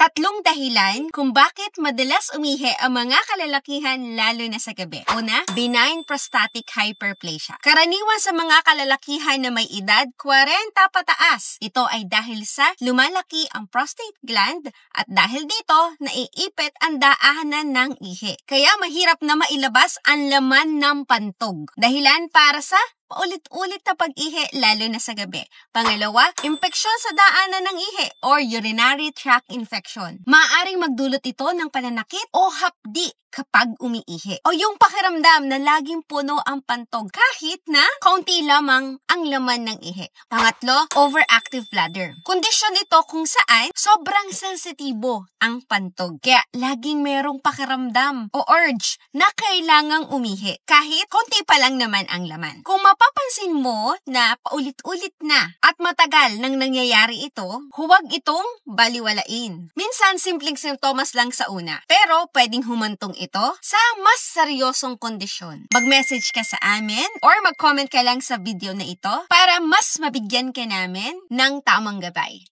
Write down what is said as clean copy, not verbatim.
Tatlong dahilan kung bakit madalas umihi ang mga kalalakihan lalo na sa gabi. Una, benign prostatic hyperplasia. Karaniwan sa mga kalalakihan na may edad 40 pataas. Ito ay dahil sa lumalaki ang prostate gland at dahil dito, naiipit ang daanan ng ihi. Kaya mahirap na mailabas ang laman ng pantog. Dahilan para sa paulit-ulit na pag-ihi lalo na sa gabi. Pangalawa, impeksyon sa daanan ng ihi or urinary tract infection. Maaaring magdulot ito ng pananakit o hapdi kapag umiihi. O yung pakiramdam na laging puno ang pantog kahit na kaunti lamang ang laman ng ihi. Pangatlo, overactive bladder. Kondisyon ito kung saan sobrang sensitibo ang pantog. Kaya laging merong pakiramdam o urge na kailangang umihi kahit konti pa lang naman ang laman. Kung mapapansin mo na paulit-ulit na at matagal nang nangyayari ito, huwag itong baliwalain. Minsan, simpleng simptomas lang sa una, pero pwedeng humantong ito sa mas seryosong kondisyon. Mag-message ka sa amin or mag-comment ka lang sa video na ito para mas mabigyan ka namin ng tamang gabay.